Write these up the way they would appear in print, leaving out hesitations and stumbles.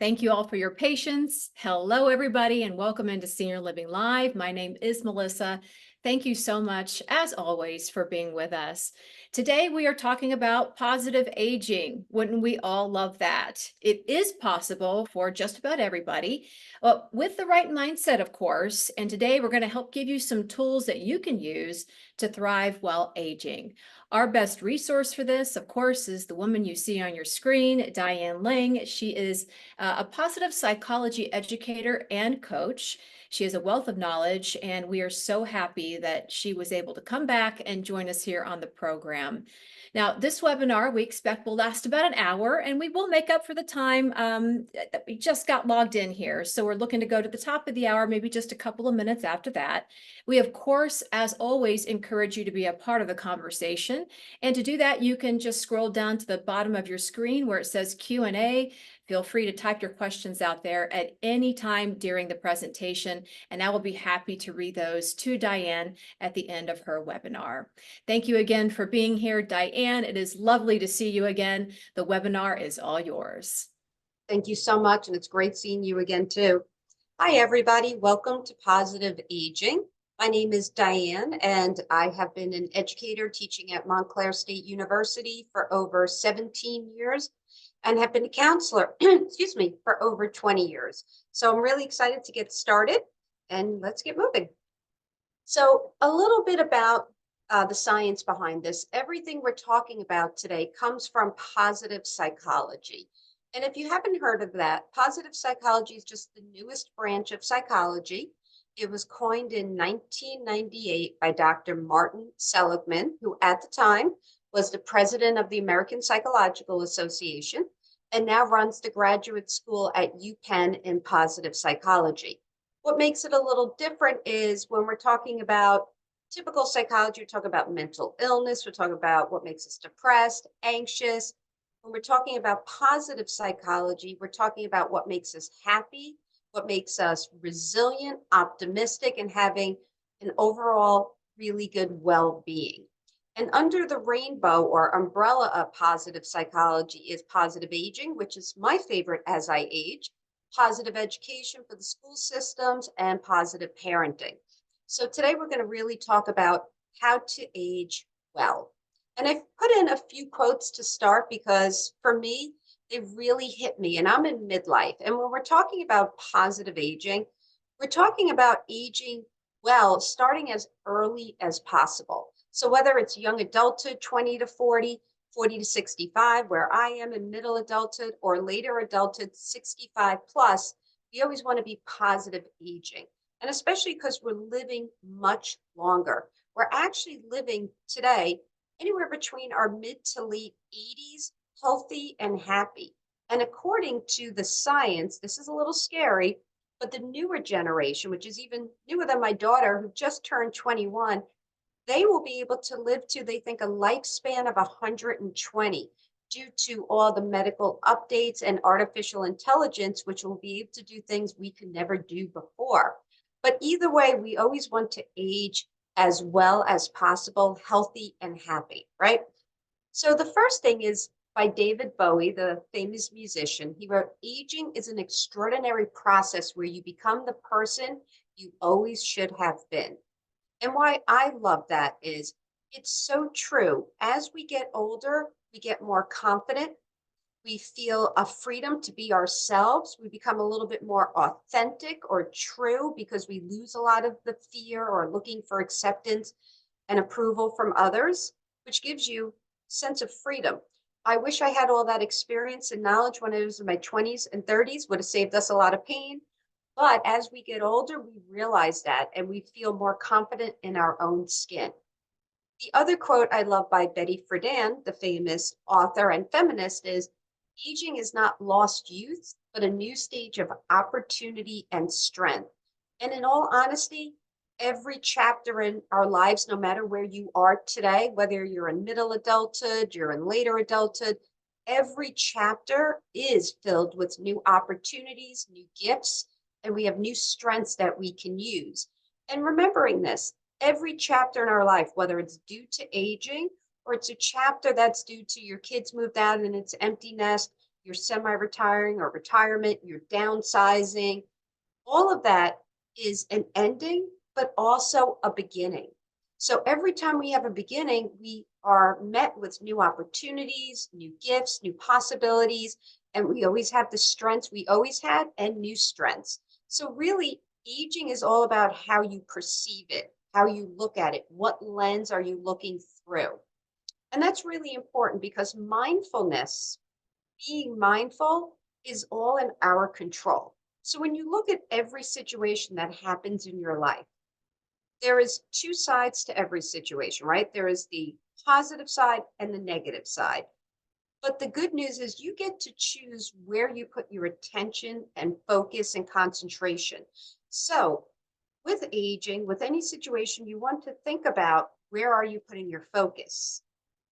Thank you all for your patience. Hello, everybody, and welcome into Senior Living Live. My name is Melissa. Thank you so much, as always, for being with us. Today, we are talking about positive aging. Wouldn't we all love that? It is possible for just about everybody, with the right mindset, of course. And today, we're going to help give you some tools that you can use to thrive while aging. Our best resource for this, of course, is the woman you see on your screen, Diane Lang. She is a positive psychology educator and coach. She has a wealth of knowledge, and we are so happy that she was able to come back and join us here on the program. Now, this webinar we expect will last about an hour, and we will make up for the time that we just got logged in here. So we're looking to go to the top of the hour, maybe just a couple of minutes after that. We, of course, as always, encourage you to be a part of the conversation. And to do that, you can just scroll down to the bottom of your screen where it says Q&A. Feel free to type your questions out there at any time during the presentation, and I will be happy to read those to Diane at the end of her webinar. Thank you again for being here, Diane. It is lovely to see you again. The webinar is all yours. Thank you so much, and it's great seeing you again, too. Hi, everybody. Welcome to Positive Aging. My name is Diane, and I have been an educator teaching at Montclair State University for over 17 years and have been a counselor, excuse me, for over 20 years. So I'm really excited to get started, and let's get moving. So a little bit about the science behind this. Everything we're talking about today comes from positive psychology. And if you haven't heard of that, positive psychology is just the newest branch of psychology. It was coined in 1998 by Dr. Martin Seligman, who at the time was the president of the American Psychological Association and now runs the graduate school at UPenn in positive psychology. What makes it a little different is when we're talking about typical psychology, we're talking about mental illness, we're talking about what makes us depressed, anxious. When we're talking about positive psychology, we're talking about what makes us happy, what makes us resilient, optimistic, and having an overall really good well-being. And under the rainbow or umbrella of positive psychology is positive aging, which is my favorite as I age, positive education for the school systems, and positive parenting. So today we're going to really talk about how to age well. And I've put in a few quotes to start because for me, they really hit me, and I'm in midlife. And when we're talking about positive aging, we're talking about aging well, starting as early as possible. So whether it's young adulthood, 20 to 40, 40 to 65, where I am in middle adulthood, or later adulthood, 65 plus, we always want to be positive aging. And especially because we're living much longer. We're actually living today anywhere between our mid to late 80s, healthy and happy. And according to the science, this is a little scary, but the newer generation, which is even newer than my daughter, who just turned 21, they will be able to live to, they think, a lifespan of 120 due to all the medical updates and artificial intelligence, which will be able to do things we could never do before. But either way, we always want to age as well as possible, healthy and happy, right? So the first thing is by David Bowie, the famous musician. He wrote, "Aging is an extraordinary process where you become the person you always should have been." And why I love that is it's so true. As we get older, we get more confident. We feel a freedom to be ourselves. We become a little bit more authentic or true because we lose a lot of the fear or looking for acceptance and approval from others, which gives you a sense of freedom. I wish I had all that experience and knowledge when I was in my 20s and 30s, would have saved us a lot of pain. But as we get older, we realize that and we feel more confident in our own skin. The other quote I love by Betty Friedan, the famous author and feminist, is, "Aging is not lost youth, but a new stage of opportunity and strength." And in all honesty, every chapter in our lives, no matter where you are today, whether you're in middle adulthood, you're in later adulthood, every chapter is filled with new opportunities, new gifts, and we have new strengths that we can use. And remembering this, every chapter in our life, whether it's due to aging or it's a chapter that's due to your kids moved out and it's empty nest, you're semi-retiring or retirement, you're downsizing. All of that is an ending, but also a beginning. So every time we have a beginning, we are met with new opportunities, new gifts, new possibilities, and we always have the strengths we always had and new strengths. So really, aging is all about how you perceive it, how you look at it, what lens are you looking through. And that's really important because mindfulness, being mindful, is all in our control. So when you look at every situation that happens in your life, there is two sides to every situation, right? There is the positive side and the negative side. But the good news is you get to choose where you put your attention and focus and concentration. So with aging, with any situation, you want to think about where are you putting your focus?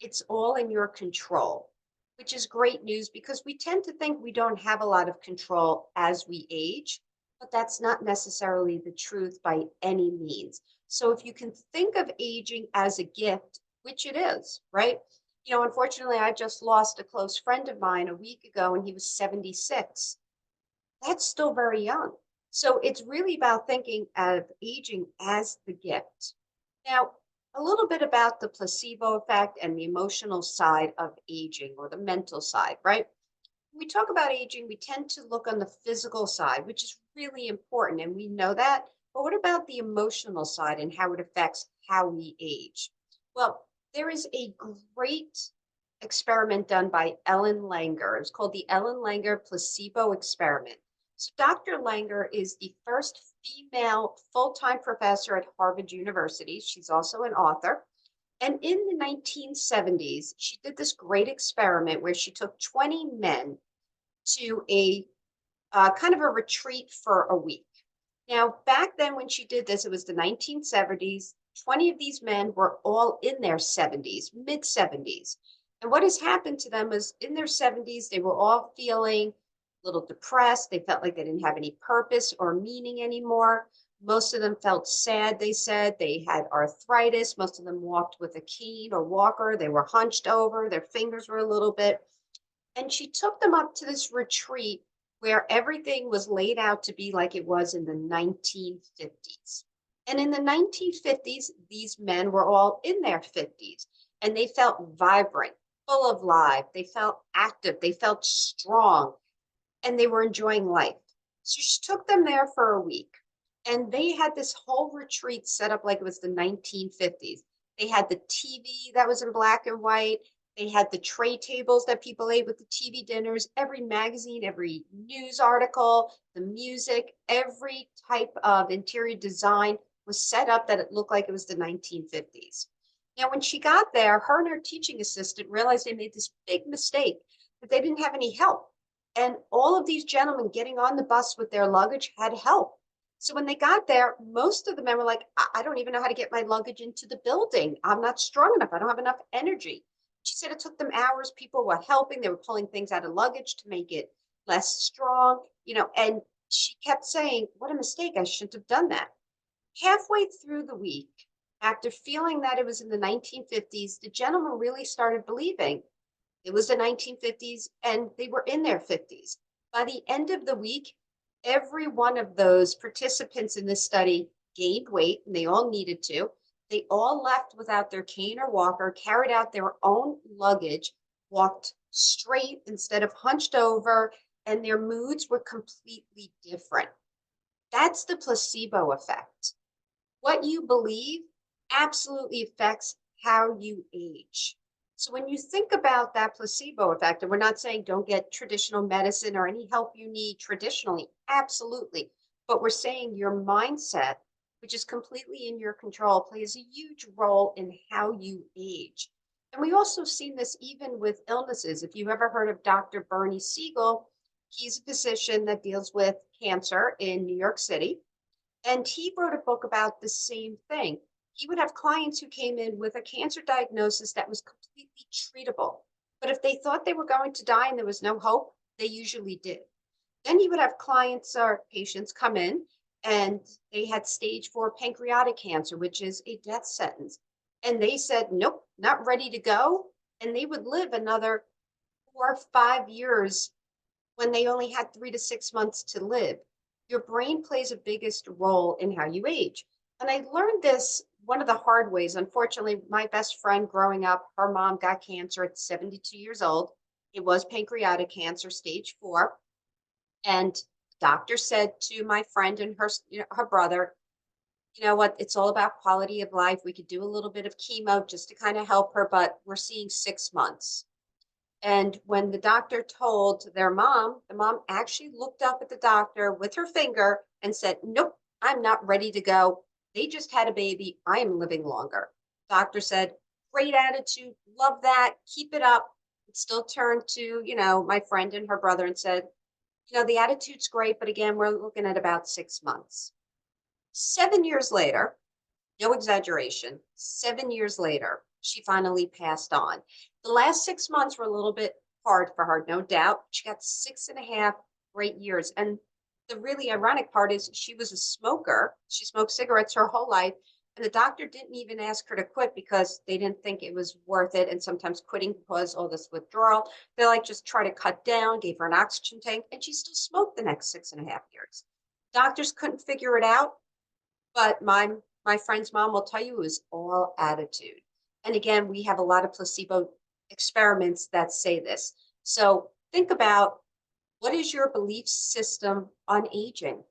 It's all in your control, which is great news because we tend to think we don't have a lot of control as we age, but that's not necessarily the truth by any means. So if you can think of aging as a gift, which it is, right? Unfortunately, I just lost a close friend of mine a week ago and he was 76. That's still very young. So it's really about thinking of aging as the gift. Now, a little bit about the placebo effect and the emotional side of aging or the mental side, right? When we talk about aging, we tend to look on the physical side, which is really important, and we know that. But what about the emotional side and how it affects how we age? Well, there is a great experiment done by Ellen Langer. It's called the Ellen Langer placebo experiment. So Dr. Langer is the first female full-time professor at Harvard University. She's also an author. And in the 1970s, she did this great experiment where she took 20 men to a kind of a retreat for a week. Now, back then when she did this, it was the 1970s. 20 of these men were all in their 70s, mid 70s. And what has happened to them is in their 70s, they were all feeling a little depressed. They felt like they didn't have any purpose or meaning anymore. Most of them felt sad, they said. They had arthritis. Most of them walked with a cane or walker. They were hunched over. Their fingers were a little bit. And she took them up to this retreat where everything was laid out to be like it was in the 1950s. And in the 1950s, these men were all in their 50s and they felt vibrant, full of life. They felt active, they felt strong, and they were enjoying life. So she took them there for a week and they had this whole retreat set up like it was the 1950s. They had the TV that was in black and white. They had the tray tables that people ate with the TV dinners, every magazine, every news article, the music, every type of interior design was set up that it looked like it was the 1950s. Now, when she got there, her and her teaching assistant realized they made this big mistake that they didn't have any help. And all of these gentlemen getting on the bus with their luggage had help. So when they got there, most of the men were like, I don't even know how to get my luggage into the building. I'm not strong enough. I don't have enough energy. She said it took them hours. People were helping. They were pulling things out of luggage to make it less strong, and she kept saying, what a mistake. I shouldn't have done that. Halfway through the week, after feeling that it was in the 1950s, the gentleman really started believing it was the 1950s and they were in their 50s. By the end of the week, every one of those participants in this study gained weight, and they all needed to. They all left without their cane or walker, carried out their own luggage, walked straight instead of hunched over, and their moods were completely different. That's the placebo effect. What you believe absolutely affects how you age. So when you think about that placebo effect, and we're not saying don't get traditional medicine or any help you need traditionally, absolutely. But we're saying your mindset, which is completely in your control, plays a huge role in how you age. And we also seen this even with illnesses. If you've ever heard of Dr. Bernie Siegel, he's a physician that deals with cancer in New York City. And he wrote a book about the same thing. He would have clients who came in with a cancer diagnosis that was completely treatable. But if they thought they were going to die and there was no hope, they usually did. Then he would have clients or patients come in and they had stage 4 pancreatic cancer, which is a death sentence. And they said, nope, not ready to go. And they would live another 4 or 5 years when they only had 3 to 6 months to live. Your brain plays a biggest role in how you age. And I learned this one of the hard ways. Unfortunately, my best friend growing up, her mom got cancer at 72 years old. It was pancreatic cancer, stage 4. And doctor said to my friend and her brother, you know what, it's all about quality of life. We could do a little bit of chemo just to kind of help her, but we're seeing 6 months. And when the doctor told their mom, the mom actually looked up at the doctor with her finger and said, "Nope, I'm not ready to go. They just had a baby. I am living longer." Doctor said, "Great attitude. Love that. Keep it up." It still turned to, my friend and her brother and said, "The attitude's great, but again, we're looking at about 6 months." 7 years later, no exaggeration, 7 years later, she finally passed on. The last 6 months were a little bit hard for her, no doubt. She got 6.5 great years. And the really ironic part is she was a smoker. She smoked cigarettes her whole life. And the doctor didn't even ask her to quit because they didn't think it was worth it. And sometimes quitting caused all this withdrawal. They like just try to cut down, gave her an oxygen tank, and she still smoked the next 6.5 years. Doctors couldn't figure it out, but my friend's mom will tell you it was all attitude. And again, we have a lot of placebo experiments that say this. So think about, what is your belief system on aging?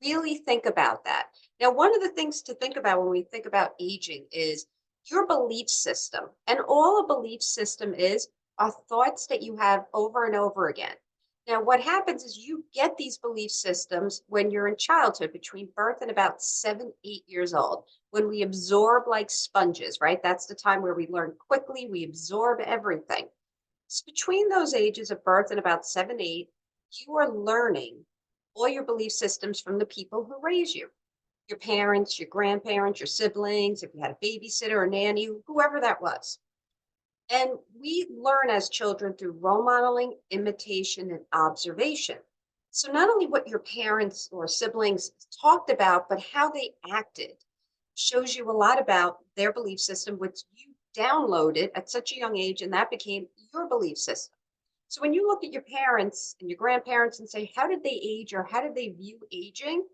Really think about that. Now, one of the things to think about when we think about aging is your belief system. And all a belief system is are thoughts that you have over and over again. Now, what happens is you get these belief systems when you're in childhood, between birth and about 7, 8 years old, when we absorb like sponges, right? That's the time where we learn quickly, we absorb everything. So between those ages of birth and about 7, 8, you are learning all your belief systems from the people who raise you, your parents, your grandparents, your siblings, if you had a babysitter or nanny, whoever that was. And we learn as children through role modeling, imitation, and observation. So, not only what your parents or siblings talked about, but how they acted shows you a lot about their belief system, which you downloaded at such a young age, and that became your belief system. So, when you look at your parents and your grandparents and say, how did they age or how did they view aging?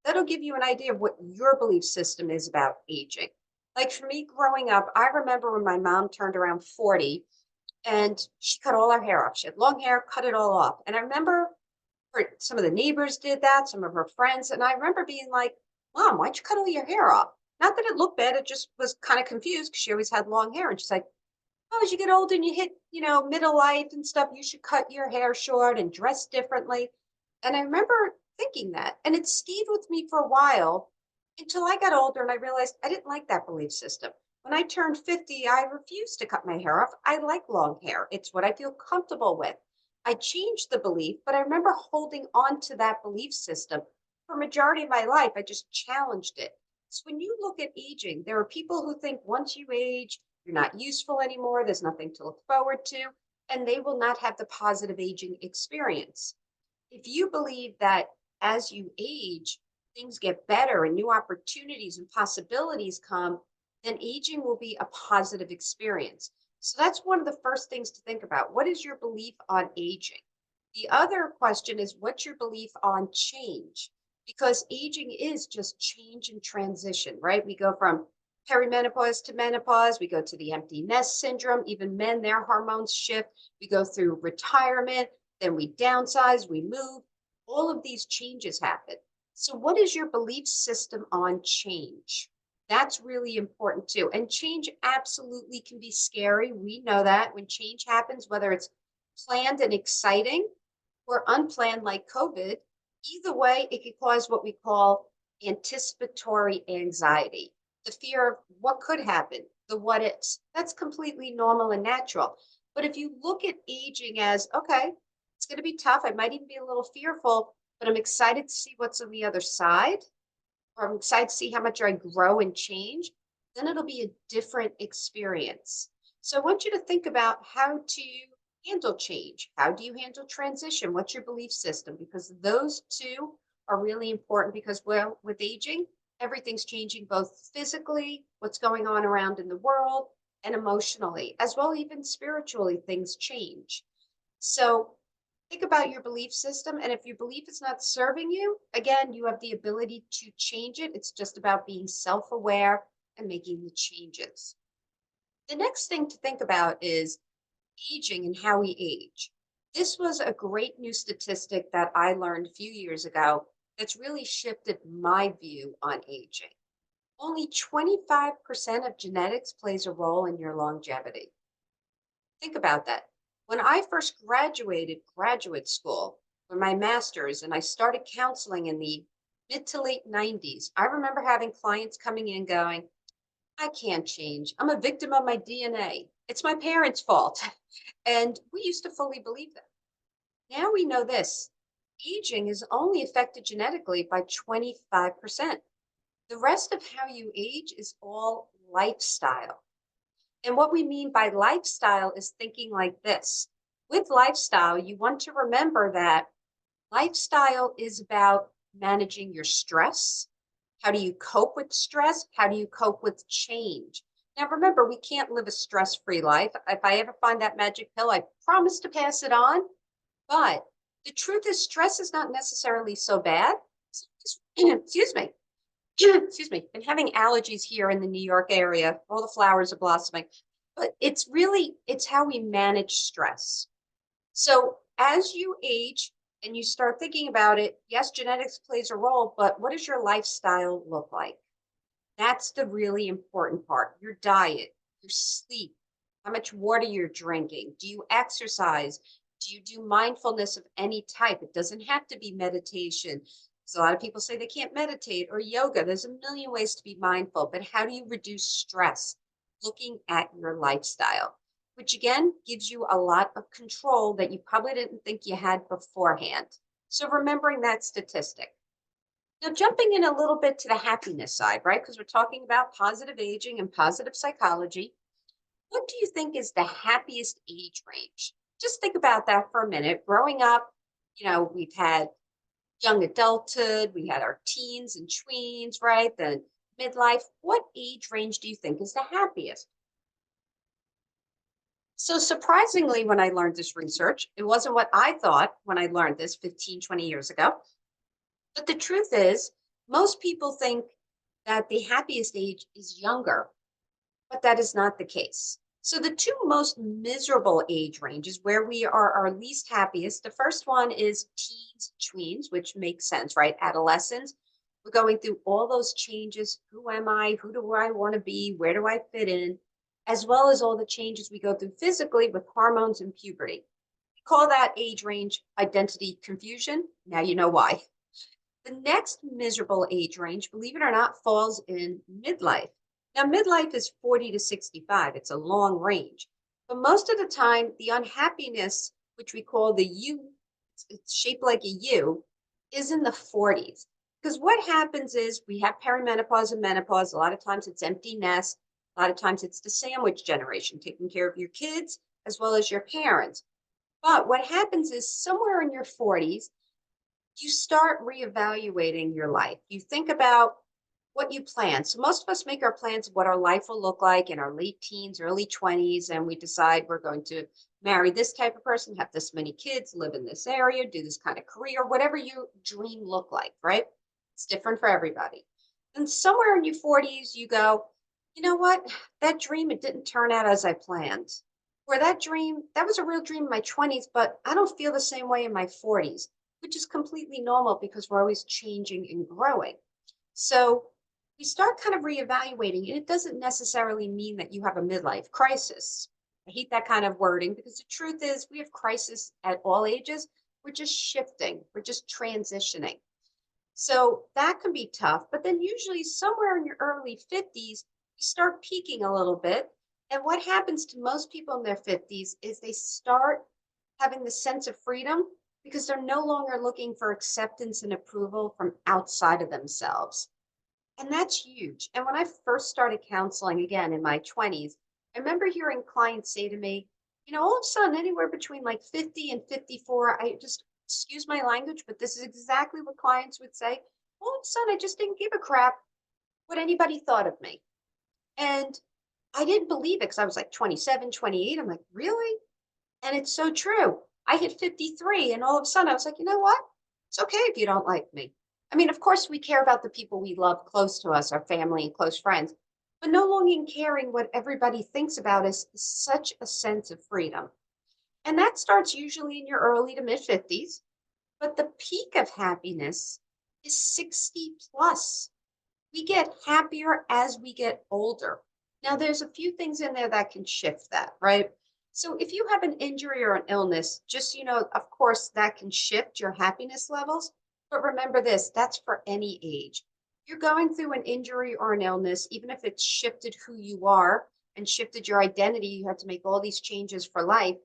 That'll give you an idea of what your belief system is about aging. Like for me growing up, I remember when my mom turned around 40 and she cut all her hair off. She had long hair, cut it all off. And I remember some of the neighbors did that, some of her friends. And I remember being like, "Mom, why'd you cut all your hair off?" Not that it looked bad, it just was kind of confused because she always had long hair. And she's like, "Oh, as you get older and you hit, middle life and stuff, you should cut your hair short and dress differently." And I remember thinking that, and it stayed with me for a while until I got older and I realized I didn't like that belief system. When I turned 50, I refused to cut my hair off. I like long hair. It's what I feel comfortable with. I changed the belief, but I remember holding on to that belief system for majority of my life. I just challenged it. So when you look at aging, there are people who think once you age, you're not useful anymore, there's nothing to look forward to, and they will not have the positive aging experience. If you believe that as you age, things get better and new opportunities and possibilities come, then aging will be a positive experience. So that's one of the first things to think about. What is your belief on aging? The other question is, what's your belief on change? Because aging is just change and transition, right? We go from perimenopause to menopause, we go to the empty nest syndrome, even men, their hormones shift. We go through retirement, then we downsize, we move. All of these changes happen. So, what is your belief system on change? That's really important too. And change absolutely can be scary. We know that when change happens, whether it's planned and exciting or unplanned like COVID, either way, it can cause what we call anticipatory anxiety, the fear of what could happen, the what ifs. That's completely normal and natural. But if you look at aging as, okay, it's going to be tough, I might even be a little fearful, but I'm excited to see what's on the other side, or I'm excited to see how much I grow and change, then it'll be a different experience. So I want you to think about how to handle change. How do you handle transition? What's your belief system? Because those two are really important because, well, with aging, everything's changing both physically, what's going on around in the world, and emotionally, as well, even spiritually, things change. So Think about your belief system. And if your belief is not serving you, again, you have the ability to change it. It's just about being self aware and making the changes. The next thing to think about is aging and how we age. This was a great new statistic that I learned a few years ago that's really shifted my view on aging. Only 25% of genetics plays a role in your longevity. Think about that. When I first graduated graduate school for my master's and I started counseling in the mid to late 90s, I remember having clients coming in going, I can't change. I'm a victim of my DNA. It's my parents' fault. And we used to fully believe that. Now we know this aging is only affected genetically by 25%. The rest of how you age is all lifestyle. And what we mean by lifestyle is thinking like this. With lifestyle, you want to remember that lifestyle is about managing your stress. How do you cope with stress? How do you cope with change? Now, remember, we can't live a stress free life. If I ever find that magic pill, I promise to pass it on. But the truth is, stress is not necessarily so bad. Excuse me. Excuse me. Been having allergies here in the New York area. All the flowers are blossoming. But it's how we manage stress. So as you age and you start thinking about it, yes, genetics plays a role, but what does your lifestyle look like? That's the really important part. Your diet, your sleep, how much water you're drinking. Do you exercise? Do you do mindfulness of any type? It doesn't have to be meditation. So a lot of people say they can't meditate or yoga. There's a million ways to be mindful, but how do you reduce stress? Looking at your lifestyle, which again gives you a lot of control that you probably didn't think you had beforehand. So remembering that statistic. Now, jumping in a little bit to the happiness side, right? Because we're talking about positive aging and positive psychology. What do you think is the happiest age range? Just think about that for a minute. Growing up, we've had young adulthood, we had our teens and tweens, right? Then midlife. What age range do you think is the happiest? So surprisingly, when I learned this research, it wasn't what I thought when I learned this 15, 20 years ago. But the truth is, most people think that the happiest age is younger, but that is not the case. So the two most miserable age ranges where we are our least happiest, the first one is teens, tweens, which makes sense, right? Adolescents. We're going through all those changes. Who am I? Who do I want to be? Where do I fit in? As well as all the changes we go through physically with hormones and puberty. We call that age range identity confusion. Now you know why. The next miserable age range, believe it or not, falls in midlife. Now, midlife is 40 to 65. It's a long range. But most of the time, the unhappiness, which we call the U, it's shaped like a U, is in the 40s. Because what happens is we have perimenopause and menopause. A lot of times it's empty nest. A lot of times it's the sandwich generation, taking care of your kids as well as your parents. But what happens is somewhere in your 40s, you start reevaluating your life. You think about what you plan. So most of us make our plans of what our life will look like in our late teens, early 20s, and we decide we're going to marry this type of person, have this many kids, live in this area, do this kind of career, whatever your dream look like, right? It's different for everybody. And somewhere in your 40s, you go, you know what? That dream, it didn't turn out as I planned. Or that dream, that was a real dream in my 20s, but I don't feel the same way in my 40s, which is completely normal because we're always changing and growing. So we start kind of reevaluating, and it doesn't necessarily mean that you have a midlife crisis. I hate that kind of wording because the truth is we have crisis at all ages. We're just shifting, we're just transitioning. So that can be tough. But then usually somewhere in your early 50s, you start peaking a little bit. And what happens to most people in their 50s is they start having the sense of freedom because they're no longer looking for acceptance and approval from outside of themselves. And that's huge. And when I first started counseling again in my 20s, I remember hearing clients say to me, all of a sudden, anywhere between like 50 and 54, I just, excuse my language, but this is exactly what clients would say. All of a sudden, I just didn't give a crap what anybody thought of me. And I didn't believe it because I was like 27, 28. I'm like, really? And it's so true. I hit 53 and all of a sudden I was like, you know what? It's okay if you don't like me. I mean, of course, we care about the people we love close to us, our family and close friends, but no longer caring what everybody thinks about us is such a sense of freedom. And that starts usually in your early to mid 50s, but the peak of happiness is 60 plus. We get happier as we get older. Now, there's a few things in there that can shift that, right? So, if you have an injury or an illness, just so you know, of course, that can shift your happiness levels. But remember this, that's for any age. You're going through an injury or an illness, even if it's shifted who you are and shifted your identity, you have to make all these changes for life.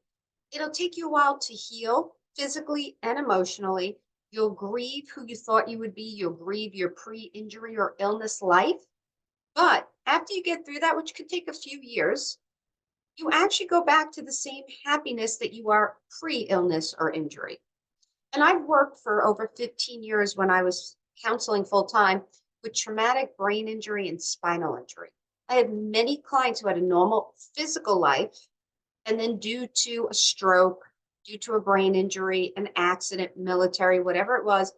It'll take you a while to heal physically and emotionally. You'll grieve who you thought you would be. You'll grieve your pre injury or illness life. But after you get through that, which could take a few years, you actually go back to the same happiness that you are pre illness or injury. And I've worked for over 15 years when I was counseling full time with traumatic brain injury and spinal injury. I had many clients who had a normal physical life and then due to a stroke, due to a brain injury, an accident, military, whatever it was,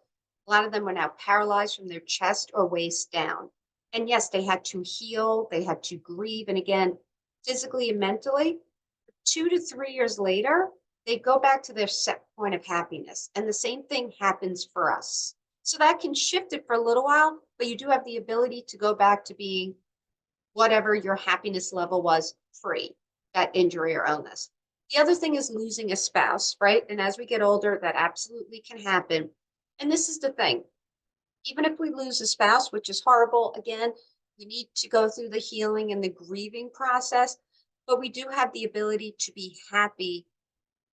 a lot of them were now paralyzed from their chest or waist down. And yes, they had to heal, they had to grieve. And again, physically and mentally, 2 to 3 years later, they go back to their set point of happiness. And the same thing happens for us. So that can shift it for a little while, but you do have the ability to go back to being whatever your happiness level was pre that injury or illness. The other thing is losing a spouse, right? And as we get older, that absolutely can happen. And this is the thing, even if we lose a spouse, which is horrible, again, we need to go through the healing and the grieving process, but we do have the ability to be happy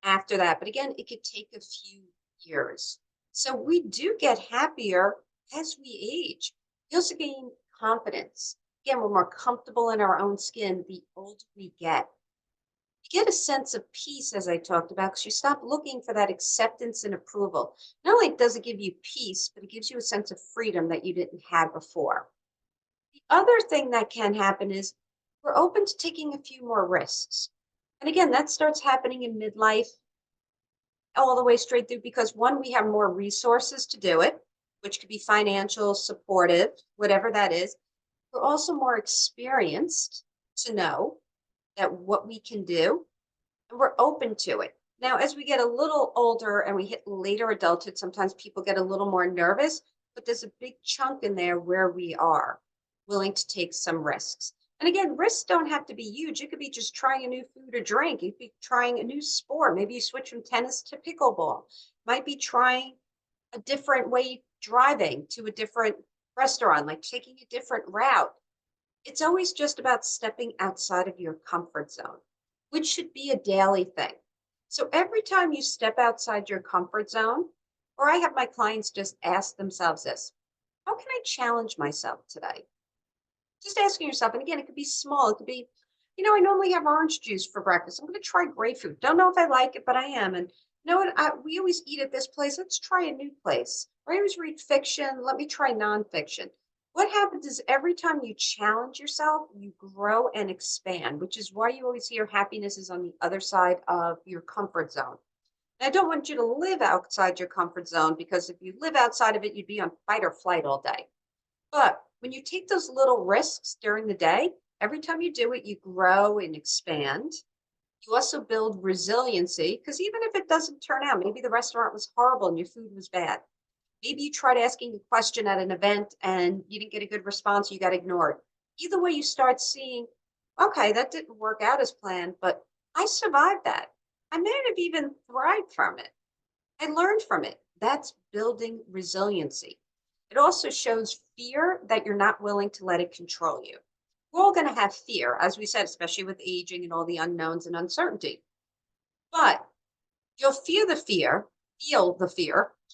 after that. But again, it could take a few years. So we do get happier as we age. We also gain confidence. Again, we're more comfortable in our own skin the older we get. You get a sense of peace, as I talked about, because you stop looking for that acceptance and approval. Not only does it give you peace, but it gives you a sense of freedom that you didn't have before. The other thing that can happen is we're open to taking a few more risks. And again, that starts happening in midlife all the way straight through because one, we have more resources to do it, which could be financial, supportive, whatever that is. We're also more experienced to know that what we can do, and we're open to it. Now, as we get a little older and we hit later adulthood, sometimes people get a little more nervous, but there's a big chunk in there where we are willing to take some risks. And again, risks don't have to be huge. It could be just trying a new food or drink. It could be trying a new sport. Maybe you switch from tennis to pickleball. Might be trying a different way driving to a different restaurant, like taking a different route. It's always just about stepping outside of your comfort zone, which should be a daily thing. So every time you step outside your comfort zone, or I have my clients just ask themselves this, how can I challenge myself today? Just asking yourself, and again, it could be small. It could be, I normally have orange juice for breakfast. I'm going to try grapefruit. Don't know if I like it, but I am. And you know what? We always eat at this place. Let's try a new place. Or I always read fiction. Let me try nonfiction. What happens is every time you challenge yourself, you grow and expand, which is why you always hear happiness is on the other side of your comfort zone. And I don't want you to live outside your comfort zone because if you live outside of it, you'd be on fight or flight all day. But when you take those little risks during the day, every time you do it, you grow and expand. You also build resiliency because even if it doesn't turn out, maybe the restaurant was horrible and your food was bad. Maybe you tried asking a question at an event and you didn't get a good response, you got ignored. Either way, you start seeing, okay, that didn't work out as planned, but I survived that. I may have even thrived from it. I learned from it. That's building resiliency. It also shows fear that you're not willing to let it control you. We're all going to have fear, as we said, especially with aging and all the unknowns and uncertainty. But you'll feel the fear.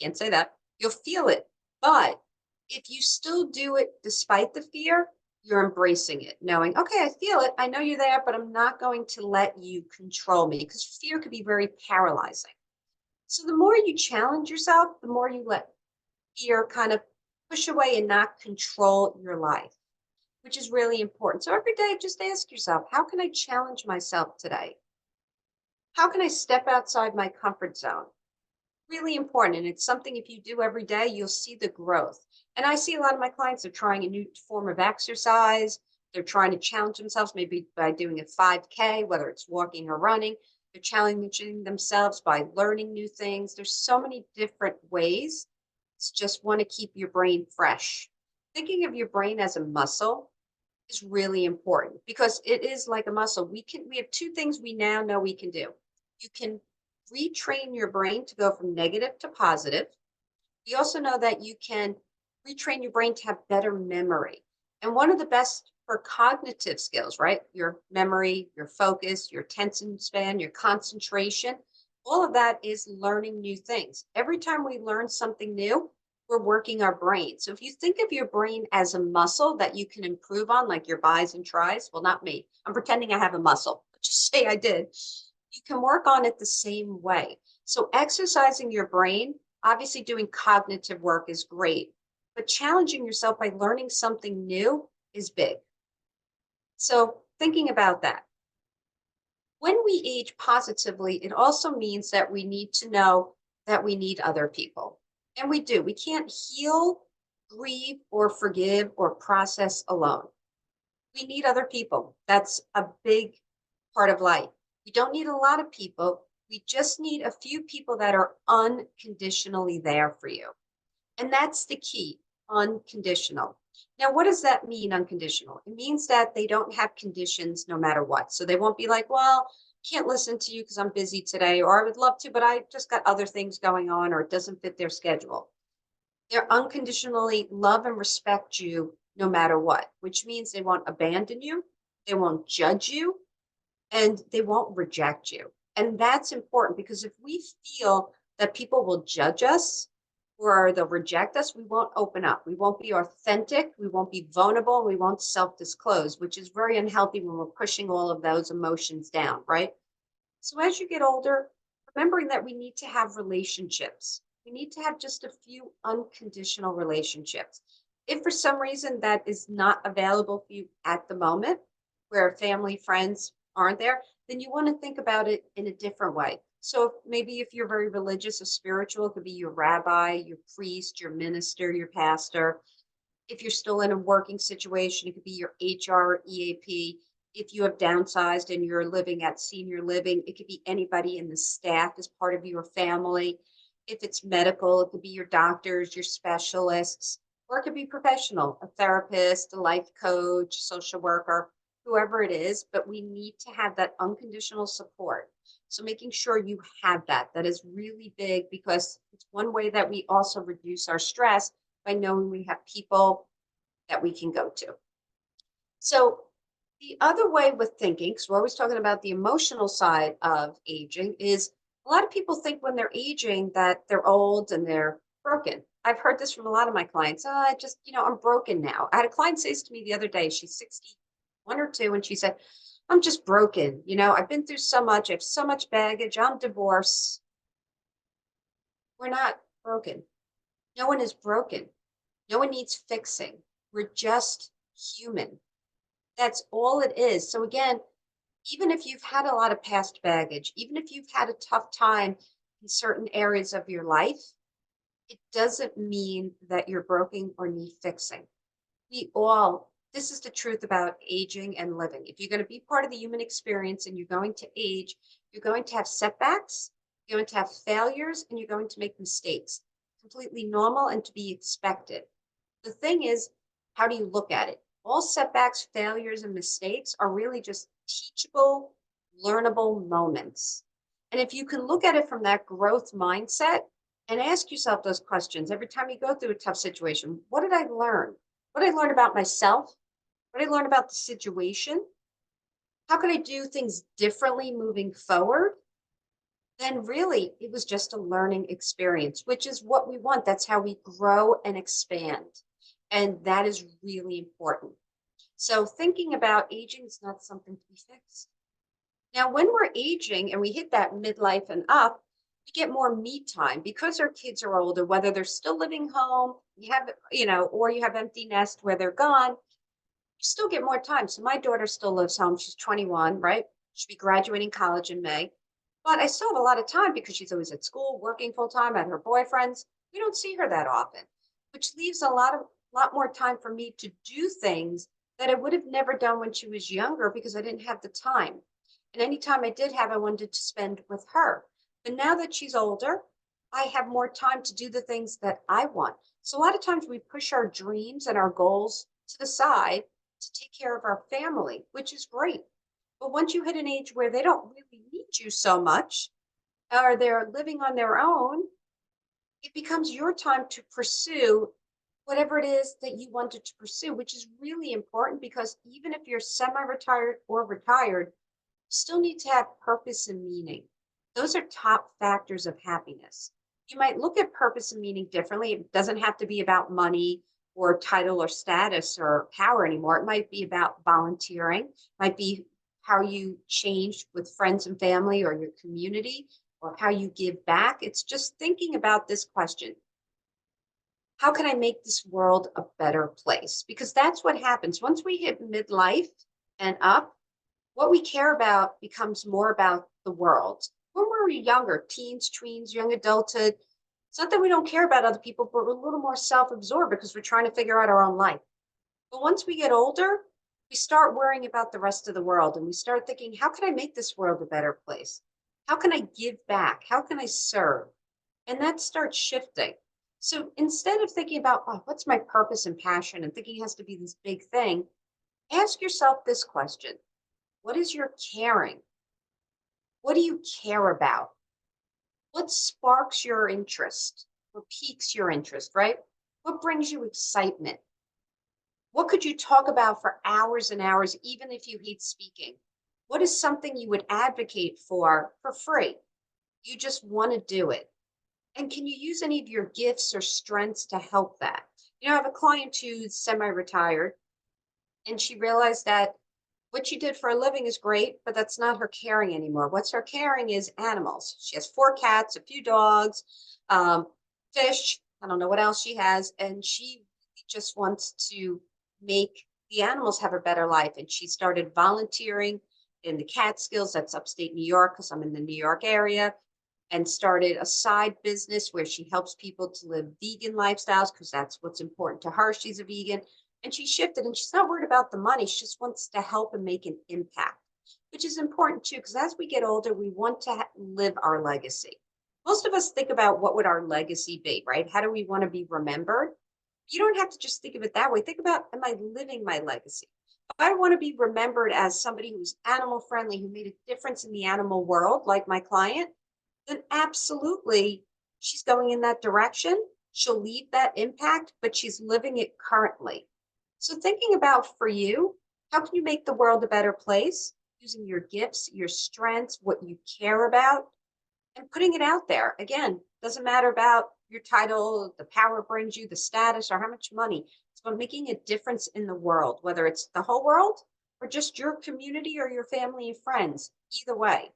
Can't say that. You'll feel it. But if you still do it despite the fear, you're embracing it, knowing, okay, I feel it. I know you're there, but I'm not going to let you control me because fear could be very paralyzing. So the more you challenge yourself, the more you let fear kind of push away and not control your life, which is really important. So every day, just ask yourself, how can I challenge myself today? How can I step outside my comfort zone? Really important. And it's something if you do every day, you'll see the growth. And I see a lot of my clients are trying a new form of exercise. They're trying to challenge themselves, maybe by doing a 5K, whether it's walking or running. They're challenging themselves by learning new things. There's so many different ways. It's just want to keep your brain fresh. Thinking of your brain as a muscle is really important because it is like a muscle. We have two things we now know we can do. You can retrain your brain to go from negative to positive. We also know that you can retrain your brain to have better memory. And one of the best for cognitive skills, right? Your memory, your focus, your attention span, your concentration, all of that is learning new things. Every time we learn something new, we're working our brain. So if you think of your brain as a muscle that you can improve on, like your bis and tris, well, not me. I'm pretending I have a muscle, but just say I did. You can work on it the same way. So exercising your brain, obviously doing cognitive work is great, but challenging yourself by learning something new is big. So thinking about that. When we age positively, it also means that we need to know that we need other people. And we do. We can't heal, grieve, or forgive or process alone. We need other people. That's a big part of life. We don't need a lot of people. We just need a few people that are unconditionally there for you. And that's the key, unconditional. Now, what does that mean, unconditional? It means that they don't have conditions no matter what. So they won't be like, well, can't listen to you because I'm busy today, or I would love to, but I just got other things going on, or it doesn't fit their schedule. They're unconditionally love and respect you no matter what, which means they won't abandon you, they won't judge you, and they won't reject you. And that's important because if we feel that people will judge us or they'll reject us, we won't open up. We won't be authentic. We won't be vulnerable. We won't self disclose, which is very unhealthy when we're pushing all of those emotions down, right? So as you get older, remembering that we need to have relationships. We need to have just a few unconditional relationships. If for some reason that is not available for you at the moment, where family, friends aren't there, then you want to think about it in a different way. So maybe if you're very religious or spiritual, it could be your rabbi, your priest, your minister, your pastor. If you're still in a working situation, it could be your HR, EAP. If you have downsized and you're living at senior living, it could be anybody in the staff as part of your family. If it's medical, it could be your doctors, your specialists, or it could be professional, a therapist, a life coach, social worker, whoever it is. But we need to have that unconditional support. So making sure you have that, that is really big because it's one way that we also reduce our stress by knowing we have people that we can go to. So the other way with thinking, because we're always talking about the emotional side of aging, is a lot of people think when they're aging that they're old and they're broken. I've heard this from a lot of my clients. I just, I'm broken now. I had a client say this to me the other day. She's 61 or two, and she said, I'm just broken. I've been through so much. I have so much baggage. I'm divorced. We're not broken. No one is broken. No one needs fixing. We're just human. That's all it is. So again, even if you've had a lot of past baggage, even if you've had a tough time in certain areas of your life, it doesn't mean that you're broken or need fixing. This is the truth about aging and living. If you're going to be part of the human experience and you're going to age, you're going to have setbacks, you're going to have failures, and you're going to make mistakes. Completely normal and to be expected. The thing is, how do you look at it? All setbacks, failures, and mistakes are really just teachable, learnable moments. And if you can look at it from that growth mindset and ask yourself those questions every time you go through a tough situation, what did I learn? What did I learn about myself? What did I learn about the situation? How can I do things differently moving forward? Then really it was just a learning experience, which is what we want. That's how we grow and expand. And that is really important. So thinking about aging is not something to be fixed. Now, when we're aging and we hit that midlife and up, we get more me time because our kids are older, whether they're still living home, or you have empty nest where they're gone, you still get more time. So my daughter still lives home. She's 21, right? She'll be graduating college in May. But I still have a lot of time because she's always at school, working full time, and her boyfriends. We don't see her that often, which leaves a lot more time for me to do things that I would have never done when she was younger because I didn't have the time. And any time I did have, I wanted to spend with her. But now that she's older, I have more time to do the things that I want. So a lot of times we push our dreams and our goals to the side to take care of our family, which is great. But once you hit an age where they don't really need you so much, or they're living on their own, it becomes your time to pursue whatever it is that you wanted to pursue, which is really important because even if you're semi retired or retired, you still need to have purpose and meaning. Those are top factors of happiness. You might look at purpose and meaning differently. It doesn't have to be about money or title or status or power anymore. It might be about volunteering, might be how you change with friends and family or your community or how you give back. It's just thinking about this question: how can I make this world a better place? Because that's what happens once we hit midlife and up. What we care about becomes more about the world. When we're younger, teens, tweens, young adulthood, it's not that we don't care about other people, but we're a little more self absorbed because we're trying to figure out our own life. But once we get older, we start worrying about the rest of the world and we start thinking, how can I make this world a better place? How can I give back? How can I serve? And that starts shifting. So instead of thinking about, oh, what's my purpose and passion and thinking it has to be this big thing, ask yourself this question: what is your caring? What do you care about? What sparks your interest? What piques your interest, right? What brings you excitement? What could you talk about for hours and hours, even if you hate speaking? What is something you would advocate for free? You just want to do it. And can you use any of your gifts or strengths to help that? I have a client who's semi retired, and she realized that what she did for a living is great, but that's not her caring anymore. What's her caring is animals. She has 4 cats, a few dogs, um, fish. I don't know what else she has. And she just wants to make the animals have a better life. And she started volunteering in the Catskills, that's upstate New York, because I'm in the New York area, and started a side business where she helps people to live vegan lifestyles because that's what's important to her. She's a vegan, and she shifted and she's not worried about the money. She just wants to help and make an impact, which is important too, because as we get older, we want to live our legacy. Most of us think about what would our legacy be, right? How do we want to be remembered? You don't have to just think of it that way. Think about, am I living my legacy? If I want to be remembered as somebody who's animal friendly, who made a difference in the animal world, like my client, then absolutely she's going in that direction. She'll leave that impact, but she's living it currently. So, thinking about for you, how can you make the world a better place using your gifts, your strengths, what you care about, and putting it out there? Again, doesn't matter about your title, the power it brings you, the status, or how much money. It's about making a difference in the world, whether it's the whole world or just your community or your family and friends. Either way,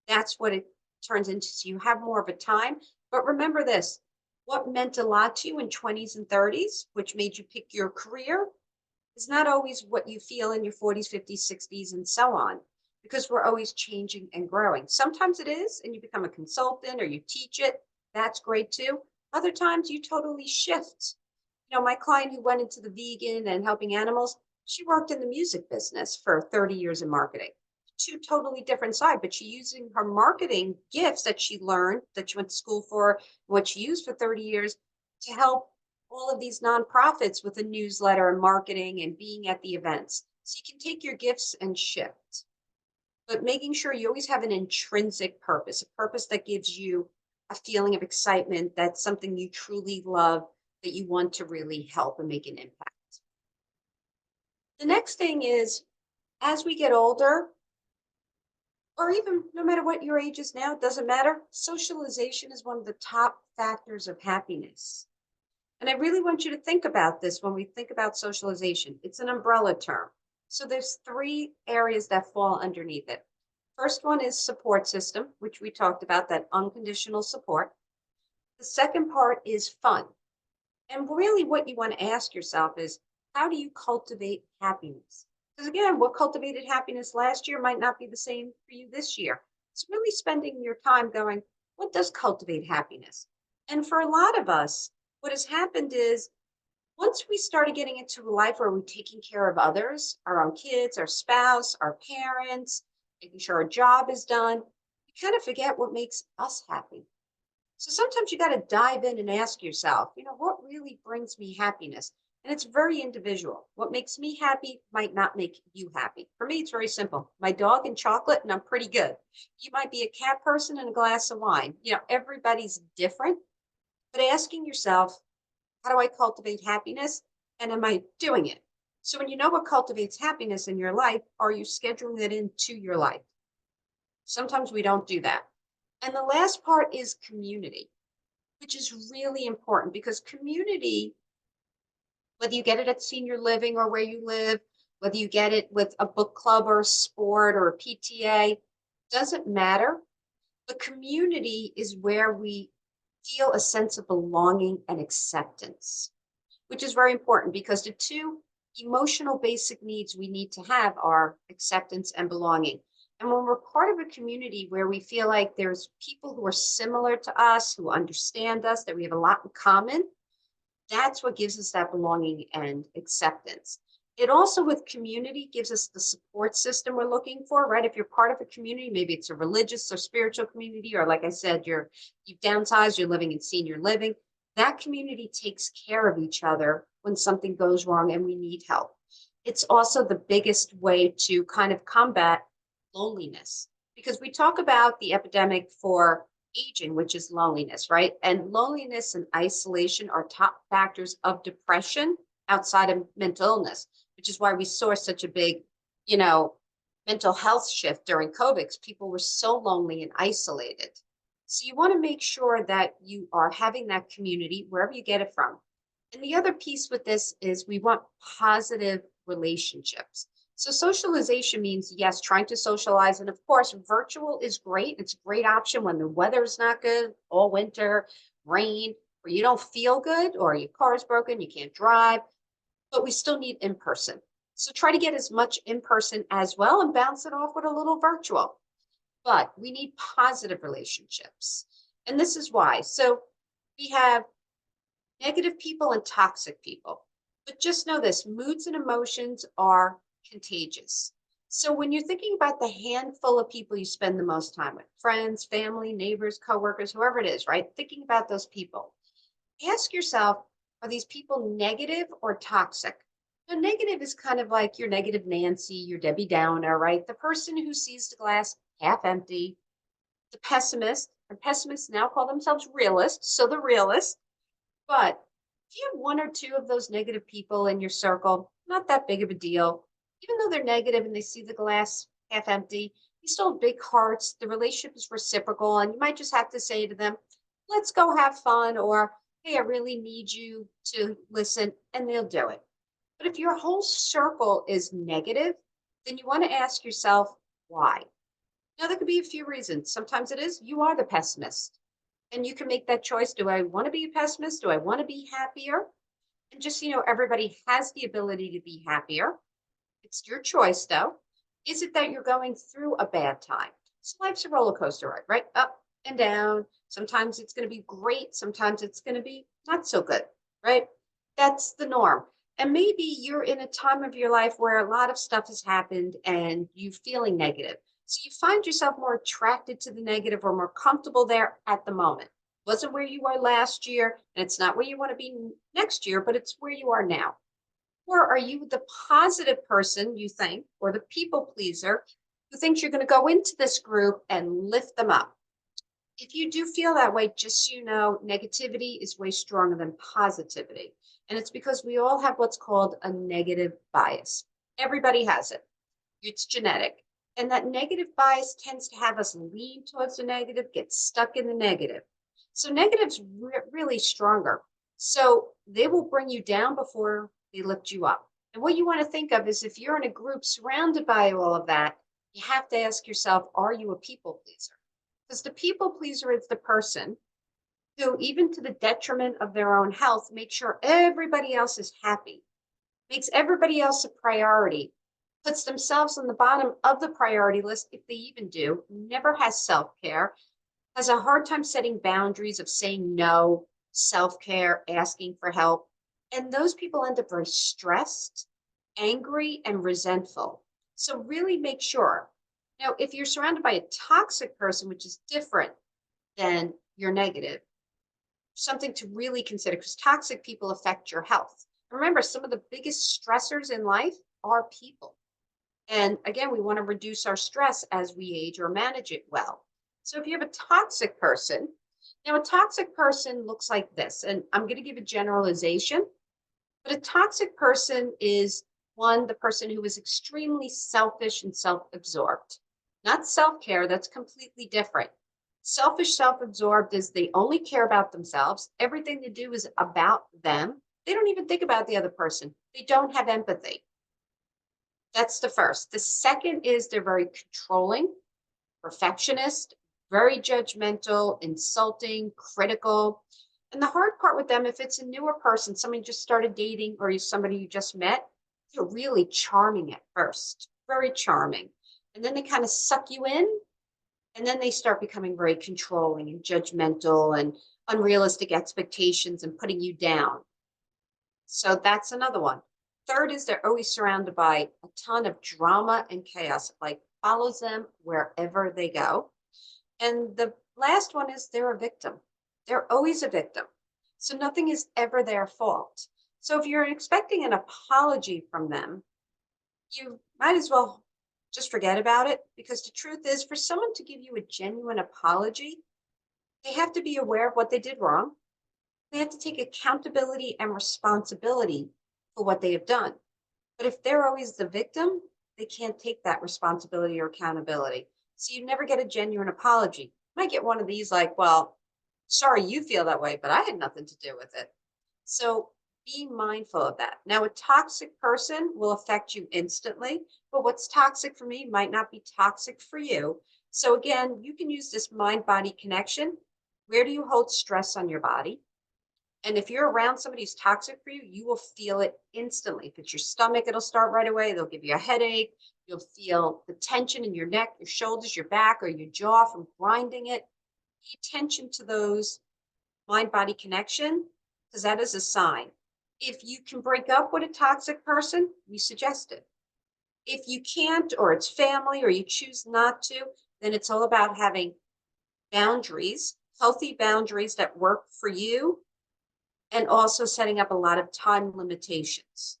that's what it turns into. So you have more of a time. But remember this: what meant a lot to you in 20s and 30s, which made you pick your career, is not always what you feel in your 40s, 50s, 60s, and so on, because we're always changing and growing. Sometimes it is, and you become a consultant or you teach it. That's great too. Other times you totally shift. My client who went into the vegan and helping animals, she worked in the music business for 30 years in marketing. Two totally different side, but she using her marketing gifts that she learned, that she went to school for, what she used for 30 years to help all of these nonprofits with a newsletter and marketing and being at the events. So you can take your gifts and shift, but making sure you always have an intrinsic purpose, a purpose that gives you a feeling of excitement, that's something you truly love, that you want to really help and make an impact. The next thing is, as we get older, or even no matter what your age is now, it doesn't matter. Socialization is one of the top factors of happiness. And I really want you to think about this when we think about socialization. It's an umbrella term. So there's 3 areas that fall underneath it. First one is support system, which we talked about, that unconditional support. The second part is fun. And really what you want to ask yourself is, how do you cultivate happiness? Because again, what cultivated happiness last year might not be the same for you this year. It's really spending your time going, what does cultivate happiness? And for a lot of us, what has happened is once we started getting into a life where we're taking care of others, our own kids, our spouse, our parents, making sure our job is done, we kind of forget what makes us happy. So sometimes you got to dive in and ask yourself, what really brings me happiness? And it's very individual. What makes me happy might not make you happy. For me, it's very simple. My dog and chocolate, and I'm pretty good. You might be a cat person and a glass of wine. Everybody's different, but asking yourself, how do I cultivate happiness? And am I doing it? So when you know what cultivates happiness in your life, are you scheduling it into your life? Sometimes we don't do that. And the last part is community, which is really important because community, whether you get it at senior living or where you live, whether you get it with a book club or a sport or a PTA, doesn't matter. The community is where we feel a sense of belonging and acceptance, which is very important because the two emotional basic needs we need to have are acceptance and belonging. And when we're part of a community where we feel like there's people who are similar to us, who understand us, that we have a lot in common, that's what gives us that belonging and acceptance. It also, with community, gives us the support system we're looking for, right? If you're part of a community, maybe it's a religious or spiritual community, or like I said, you've downsized, you're living in senior living. That community takes care of each other when something goes wrong and we need help. It's also the biggest way to kind of combat loneliness because we talk about the epidemic for aging, which is loneliness, right? And loneliness and isolation are top factors of depression outside of mental illness, which is why we saw such a big, you know, mental health shift during COVID because people were so lonely and isolated. So you want to make sure that you are having that community wherever you get it from. And the other piece with this is we want positive relationships. So socialization means, yes, trying to socialize. And of course, virtual is great. It's a great option when the weather's not good, all winter, rain, or you don't feel good, or your car is broken, you can't drive, but we still need in person. So try to get as much in person as well and bounce it off with a little virtual. But we need positive relationships. And this is why. So we have negative people and toxic people. But just know this, moods and emotions are contagious. So when you're thinking about the handful of people you spend the most time with, friends, family, neighbors, coworkers, whoever it is, right? Thinking about those people, ask yourself, are these people negative or toxic? Now, negative is kind of like your negative Nancy, your Debbie Downer, right? The person who sees the glass half empty, the pessimist, and pessimists now call themselves realists, so the realist. But if you have one or two of those negative people in your circle, not that big of a deal. Even though they're negative and they see the glass half empty, you still have big hearts. The relationship is reciprocal, and you might just have to say to them, let's go have fun, or hey, I really need you to listen, and they'll do it. But if your whole circle is negative, then you want to ask yourself, why? Now, there could be a few reasons. Sometimes it is you are the pessimist, and you can make that choice. Do I want to be a pessimist? Do I want to be happier? And just so you know, everybody has the ability to be happier. It's your choice, though. Is it that you're going through a bad time? So life's a roller coaster ride, right? Up and down. Sometimes it's going to be great. Sometimes it's going to be not so good, right? That's the norm. And maybe you're in a time of your life where a lot of stuff has happened and you're feeling negative. So you find yourself more attracted to the negative or more comfortable there at the moment. Wasn't where you were last year, and it's not where you want to be next year, but it's where you are now. Or are you the positive person, you think, or the people pleaser who thinks you're going to go into this group and lift them up? If you do feel that way, just so you know, negativity is way stronger than positivity. And it's because we all have what's called a negative bias. Everybody has it. It's genetic. And that negative bias tends to have us lean towards the negative, get stuck in the negative. So negative's really stronger. So they will bring you down before they lift you up. And what you want to think of is if you're in a group surrounded by all of that, you have to ask yourself, are you a people pleaser? Because the people pleaser is the person who, even to the detriment of their own health, makes sure everybody else is happy, makes everybody else a priority, puts themselves on the bottom of the priority list, if they even do, never has self-care, has a hard time setting boundaries of saying no, self-care, asking for help. And those people end up very stressed, angry, and resentful. So really make sure. Now, if you're surrounded by a toxic person, which is different than your negative, something to really consider because toxic people affect your health. Remember, some of the biggest stressors in life are people. And again, we want to reduce our stress as we age or manage it well. So if you have a toxic person, now a toxic person looks like this, and I'm going to give a generalization, but a toxic person is one, the person who is extremely selfish and self absorbed. Not self care, that's completely different. Selfish, self absorbed is they only care about themselves. Everything they do is about them. They don't even think about the other person, they don't have empathy. That's the first. The second is they're very controlling, perfectionist, very judgmental, insulting, critical. And the hard part with them, if it's a newer person, somebody you just started dating or somebody you just met, they're really charming at first, very charming. And then they kind of suck you in, and then they start becoming very controlling and judgmental and unrealistic expectations and putting you down. So that's another one. Third is they're always surrounded by a ton of drama and chaos, like follows them wherever they go. And the last one is they're a victim. They're always a victim. So nothing is ever their fault. So if you're expecting an apology from them, you might as well just forget about it because the truth is, for someone to give you a genuine apology, they have to be aware of what they did wrong. They have to take accountability and responsibility for what they have done. But if they're always the victim, they can't take that responsibility or accountability. So you never get a genuine apology. You might get one of these like, well, sorry you feel that way, but I had nothing to do with it. So being mindful of that. Now, a toxic person will affect you instantly, but what's toxic for me might not be toxic for you. So again, you can use this mind-body connection. Where do you hold stress on your body? And if you're around somebody who's toxic for you, you will feel it instantly. If it's your stomach, it'll start right away. They'll give you a headache. You'll feel the tension in your neck, your shoulders, your back, or your jaw from grinding it. Pay attention to those mind-body connection because that is a sign. If you can break up with a toxic person, we suggest it. If you can't, or it's family, or you choose not to, then it's all about having boundaries, healthy boundaries that work for you, and also setting up a lot of time limitations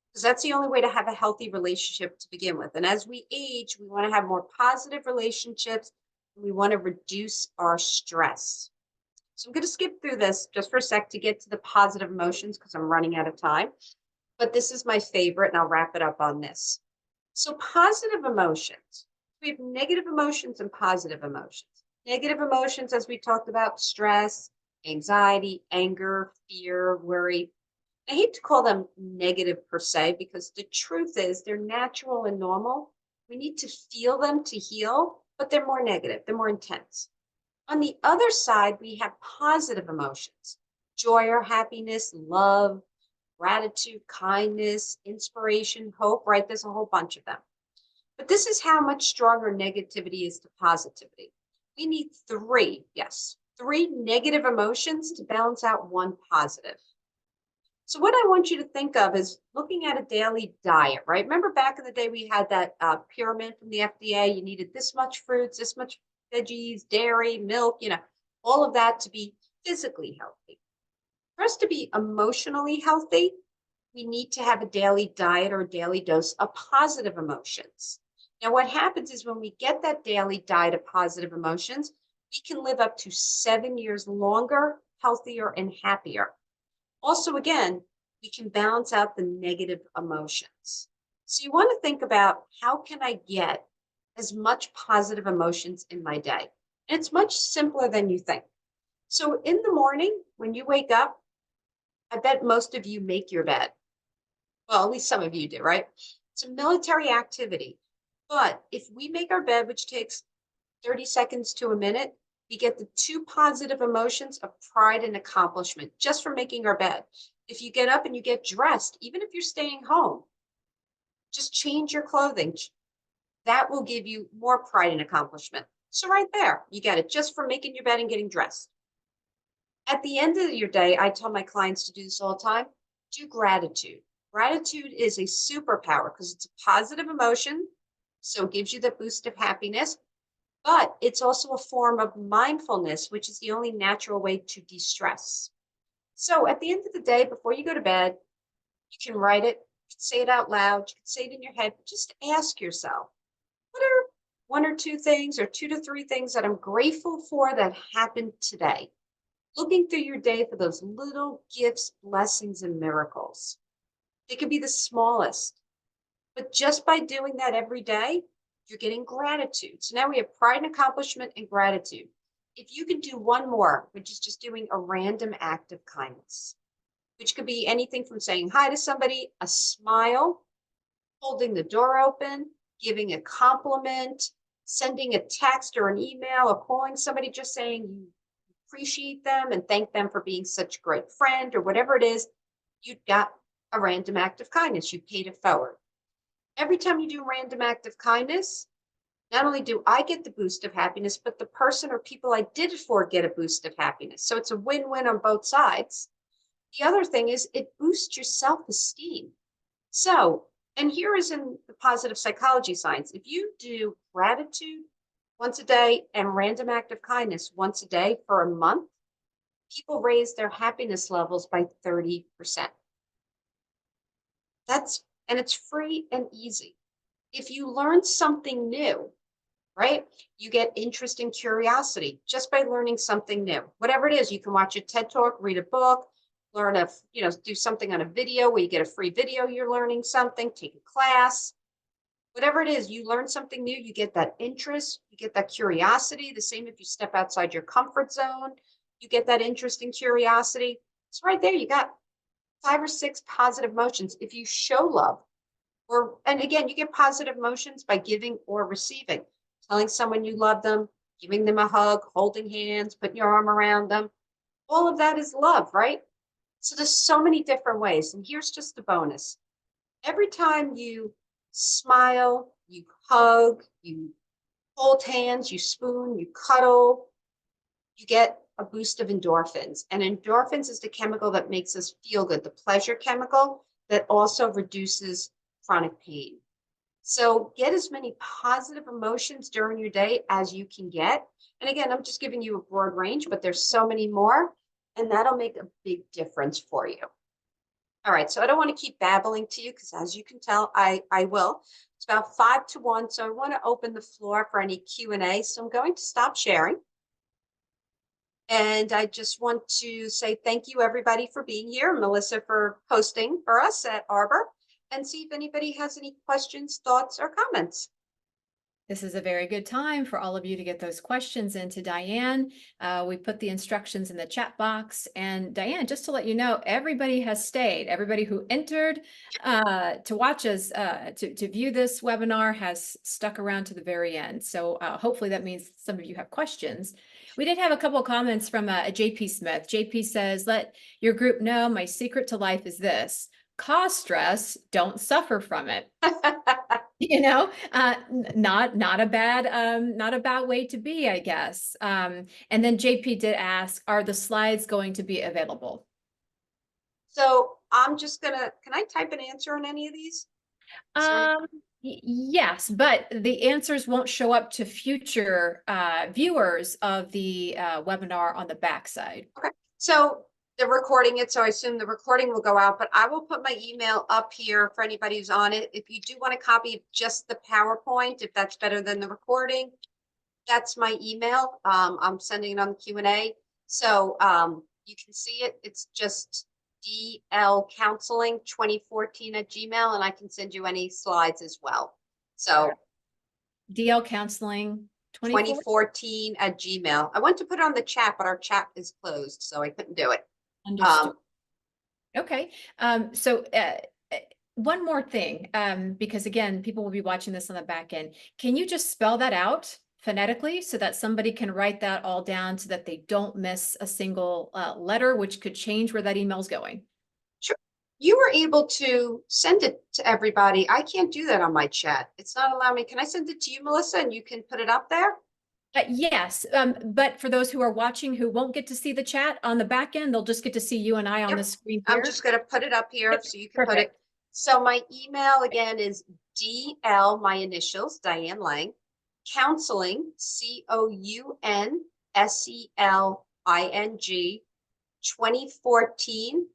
because that's the only way to have a healthy relationship to begin with. And as we age, we want to have more positive relationships. And we want to reduce our stress. So I'm going to skip through this just for a sec to get to the positive emotions because I'm running out of time. But this is my favorite, and I'll wrap it up on this. So positive emotions. We have negative emotions and positive emotions. Negative emotions, as we talked about, stress, anxiety, anger, fear, worry. I hate to call them negative per se because the truth is they're natural and normal. We need to feel them to heal, but they're more negative, they're more intense. On the other side, we have positive emotions, joy or happiness, love, gratitude, kindness, inspiration, hope, right? There's a whole bunch of them. But this is how much stronger negativity is to positivity. We need three, yes, three negative emotions to balance out one positive. So what I want you to think of is looking at a daily diet, right? Remember back in the day, we had that pyramid from the FDA. You needed this much fruits, this much veggies, dairy, milk, all of that to be physically healthy. For us to be emotionally healthy, we need to have a daily diet or a daily dose of positive emotions. Now, what happens is when we get that daily diet of positive emotions, we can live up to 7 years longer, healthier, and happier. Also, again, we can balance out the negative emotions. So you want to think about how can I get as much positive emotions in my day? And it's much simpler than you think. So in the morning, when you wake up, I bet most of you make your bed. Well, at least some of you do, right? It's a military activity. But if we make our bed, which takes 30 seconds to a minute, we get the two positive emotions of pride and accomplishment just from making our bed. If you get up and you get dressed, even if you're staying home, Just change your clothing. That will give you more pride and accomplishment. So right there, you get it just from making your bed and getting dressed. At the end of your day, I tell my clients to do this all the time. Do gratitude. Gratitude is a superpower because it's a positive emotion. So it gives you the boost of happiness, but it's also a form of mindfulness, which is the only natural way to de-stress. So at the end of the day, before you go to bed, you can write it, you can say it out loud, you can say it in your head, but just ask yourself, what are one or two things or 2 to 3 things that I'm grateful for that happened today? Looking through your day for those little gifts, blessings, and miracles. They could be the smallest, but just by doing that every day, you're getting gratitude. So now we have pride and accomplishment and gratitude. If you could do one more, which is just doing a random act of kindness, which could be anything from saying hi to somebody, a smile, holding the door open, giving a compliment, sending a text or an email, or calling somebody just saying you appreciate them and thank them for being such a great friend, or whatever it is, you got a random act of kindness. You paid it forward. Every time you do a random act of kindness, not only do I get the boost of happiness, but the person or people I did it for get a boost of happiness. So it's a win-win on both sides. The other thing is it boosts your self-esteem. So, and here is in the positive psychology science, if you do gratitude once a day and random act of kindness once a day for a month, people raise their happiness levels by 30%. And it's free and easy. If you learn something new, right? You get interest and curiosity just by learning something new. Whatever it is, you can watch a TED Talk, read a book, learn do something on a video where you get a free video, you're learning something, take a class. Whatever it is, you learn something new, you get that interest, you get that curiosity. The same if you step outside your comfort zone, you get that interest and curiosity. It's right there. You got 5 or 6 positive emotions. If you show love, and again, you get positive emotions by giving or receiving, telling someone you love them, giving them a hug, holding hands, putting your arm around them. All of that is love, right? So there's so many different ways. And here's just the bonus. Every time you smile, you hug, you hold hands, you spoon, you cuddle, you get a boost of endorphins. And endorphins is the chemical that makes us feel good, the pleasure chemical that also reduces chronic pain. So get as many positive emotions during your day as you can get. And again, I'm just giving you a broad range, but there's so many more, and that'll make a big difference for you. All right, so I don't want to keep babbling to you because as you can tell, I will. It's about 5 to 1, so I want to open the floor for any Q&A. So I'm going to stop sharing. And I just want to say thank you, everybody, for being here. Melissa for hosting for us at Arbor, and see if anybody has any questions, thoughts, or comments. This is a very good time for all of you to get those questions into Diane. We put the instructions in the chat box. And Diane, just to let you know, everybody has stayed. Everybody who entered to watch us, to view this webinar has stuck around to the very end. So hopefully that means some of you have questions. We did have a couple of comments from JP Smith. JP says, let your group know my secret to life is this: cause stress, don't suffer from it. Not a bad way to be, I guess. And then JP did ask, are the slides going to be available? So I'm just gonna, can I type an answer on any of these? Yes, but the answers won't show up to future viewers of the webinar on the backside. Okay, so they're recording it, so I assume the recording will go out, but I will put my email up here for anybody who's on it. If you do want a copy of just the PowerPoint, if that's better than the recording, that's my email. I'm sending it on the Q&A. So you can see it. It's just dlcounseling2014@gmail, and I can send you any slides as well. So DL Counseling 2014@gmail. I went to put it on the chat, but our chat is closed, so I couldn't do it. Understood. Okay. So one more thing, because again, people will be watching this on the back end. Can you just spell that out phonetically so that somebody can write that all down so that they don't miss a single letter, which could change where that email is going? Sure. You were able to send it to everybody. I can't do that on my chat. It's not allowing me. Can I send it to you, Melissa, and you can put it up there? Yes, but for those who are watching who won't get to see the chat on the back end, they'll just get to see you and I on the Yep. screen I'm here. just going to put it up here Yep, so you can put it. perfect. So my email again is DL, my initials, Diane Lang, counseling, COUNSELING, 2014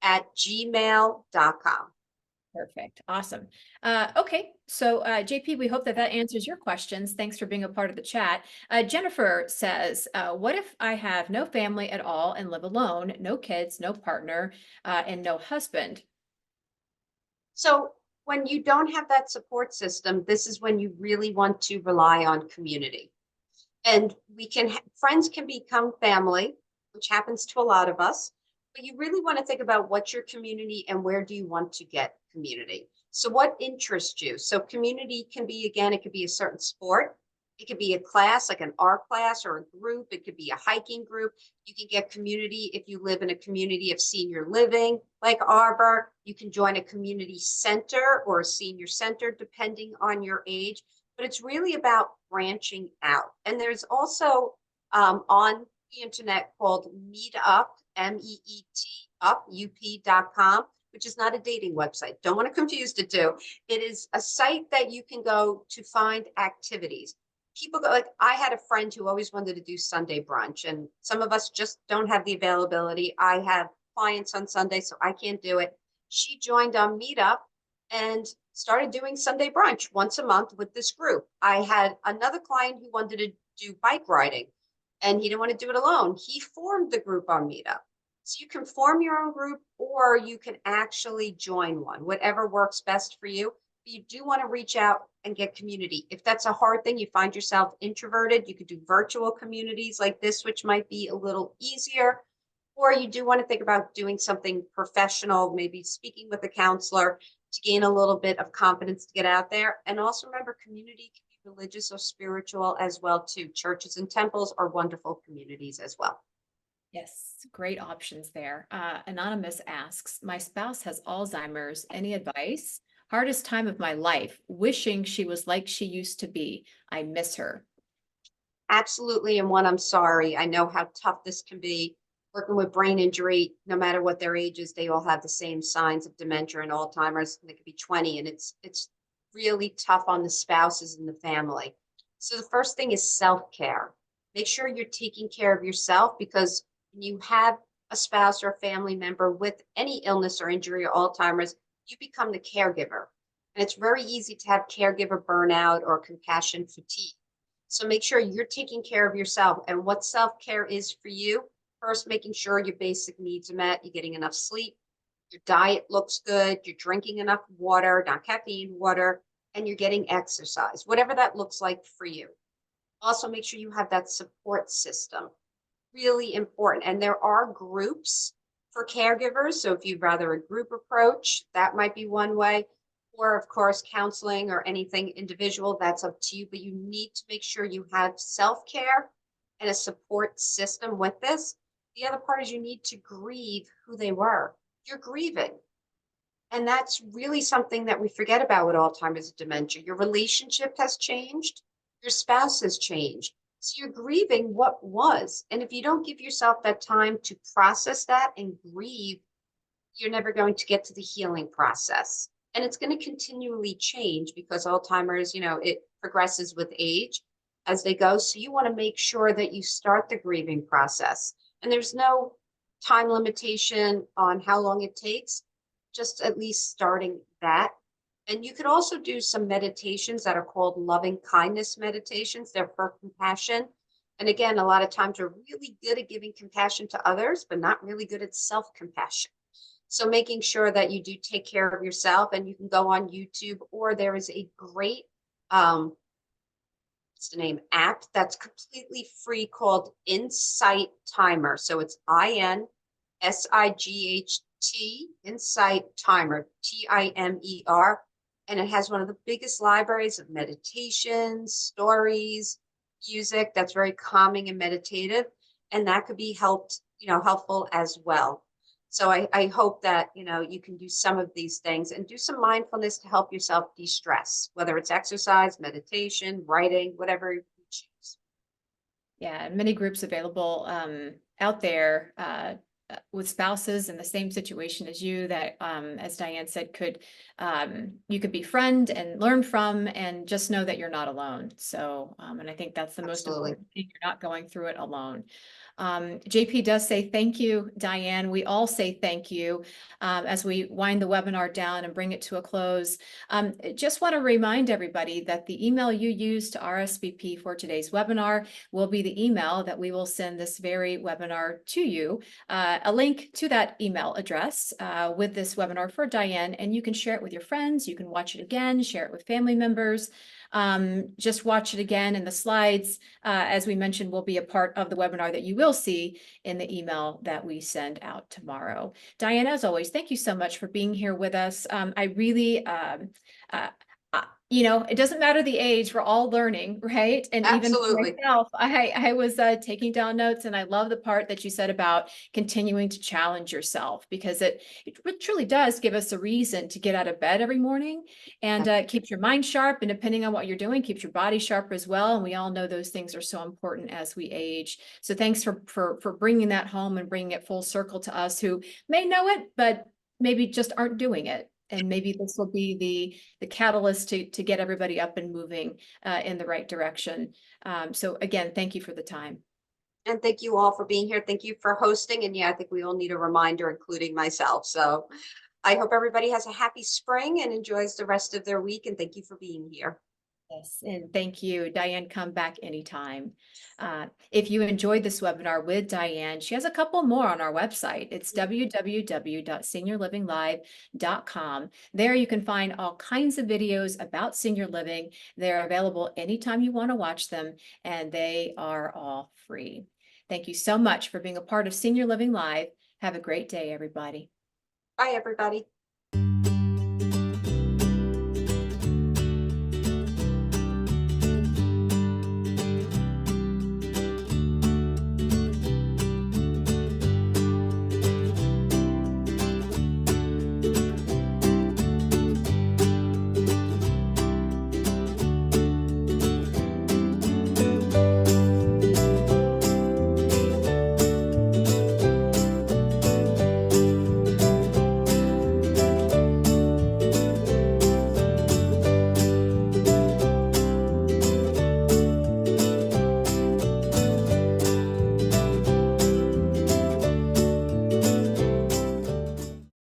at gmail.com. Perfect. Awesome. Okay. So, JP, we hope that that answers your questions. Thanks for being a part of the chat. Jennifer says, what if I have no family at all and live alone, no kids, no partner, and no husband? So when you don't have that support system, this is when you really want to rely on community. And friends can become family, which happens to a lot of us, but you really want to think about what's your community and where do you want to get community. So what interests you? So community can be, again, it could be a certain sport. It could be a class, like an art class or a group. It could be a hiking group. You can get community if you live in a community of senior living, like Arbor. You can join a community center or a senior center, depending on your age. But it's really about branching out. And there's also on the internet called Meetup, MEET, up, up.com, which is not a dating website. Don't want to confuse the two. It is a site that you can go to find activities. People go, like, I had a friend who always wanted to do Sunday brunch, and some of us just don't have the availability. I have clients on Sunday, so I can't do it. She joined on Meetup and started doing Sunday brunch once a month with this group. I had another client who wanted to do bike riding and he didn't want to do it alone. He formed the group on Meetup. So you can form your own group or you can actually join one, whatever works best for you. But you do want to reach out and get community. If that's a hard thing, you find yourself introverted, you could do virtual communities like this, which might be a little easier. Or you do want to think about doing something professional, maybe speaking with a counselor to gain a little bit of confidence to get out there. And also remember, community can be religious or spiritual as well too. Churches and temples are wonderful communities as well. Yes, great options there. Anonymous asks, my spouse has Alzheimer's. Any advice? Hardest time of my life, wishing she was like she used to be. I miss her. Absolutely. And one, I'm sorry. I know how tough this can be. Working with brain injury, no matter what their age is, they all have the same signs of dementia and Alzheimer's. And they could be 20, and it's really tough on the spouses and the family. So the first thing is self-care. Make sure you're taking care of yourself, because when you have a spouse or a family member with any illness or injury or Alzheimer's, you become the caregiver. And it's very easy to have caregiver burnout or compassion fatigue. So make sure you're taking care of yourself. And what self-care is for you, first, making sure your basic needs are met, you're getting enough sleep, your diet looks good, you're drinking enough water, not caffeine, water, and you're getting exercise, whatever that looks like for you. Also, make sure you have that support system. Really important. And there are groups for caregivers. So if you'd rather a group approach, that might be one way. Or, of course, counseling or anything individual, that's up to you. But you need to make sure you have self-care and a support system with this. The other part is you need to grieve who they were. You're grieving. And that's really something that we forget about with Alzheimer's and dementia. Your relationship has changed, your spouse has changed. So you're grieving what was. And if you don't give yourself that time to process that and grieve, you're never going to get to the healing process. And it's going to continually change because Alzheimer's, it progresses with age as they go. So you want to make sure that you start the grieving process. And there's no time limitation on how long it takes, just at least starting that. And you could also do some meditations that are called loving kindness meditations. They're for compassion. And again, a lot of times we're really good at giving compassion to others, but not really good at self-compassion. So making sure that you do take care of yourself, and you can go on YouTube, or there is a great, what's the name, app that's completely free called Insight Timer. So it's INSIGHT, Insight Timer, TIMER. And it has one of the biggest libraries of meditations, stories, music that's very calming and meditative. And that could be helpful as well. So I hope that, you can do some of these things and do some mindfulness to help yourself de-stress, whether it's exercise, meditation, writing, whatever you choose. Yeah, and many groups available out there with spouses in the same situation as you that, as Diane said, could you could befriend and learn from, and just know that you're not alone. So, and I think that's the most Absolutely. important thing. You're not going through it alone. JP does say thank you, Diane. We all say thank you as we wind the webinar down and bring it to a close. Just want to remind everybody that the email you use to RSVP for today's webinar will be the email that we will send this very webinar to you. A link to that email address with this webinar for Diane, and you can share it with your friends. You can watch it again, share it with family members. Just watch it again, and the slides, as we mentioned, will be a part of the webinar that you will see in the email that we send out tomorrow. Diane, as always, thank you so much for being here with us. I really, it doesn't matter the age, we're all learning, right? And even for Absolutely. myself, I was taking down notes, and I love the part that you said about continuing to challenge yourself, because it truly does give us a reason to get out of bed every morning, and keeps your mind sharp, and depending on what you're doing, keeps your body sharp as well. And we all know those things are so important as we age. So thanks for bringing that home and bringing it full circle to us who may know it, but maybe just aren't doing it. And maybe this will be the catalyst to get everybody up and moving in the right direction. So again, thank you for the time. And thank you all for being here. Thank you for hosting. And yeah, I think we all need a reminder, including myself. So I hope everybody has a happy spring and enjoys the rest of their week. And thank you for being here. Yes, and thank you, Diane. Come back anytime. If you enjoyed this webinar with Diane, she has a couple more on our website. It's www.seniorlivinglive.com. There you can find all kinds of videos about senior living. They're available anytime you want to watch them, and they are all free. Thank you so much for being a part of Senior Living Live. Have a great day, everybody. Bye, everybody.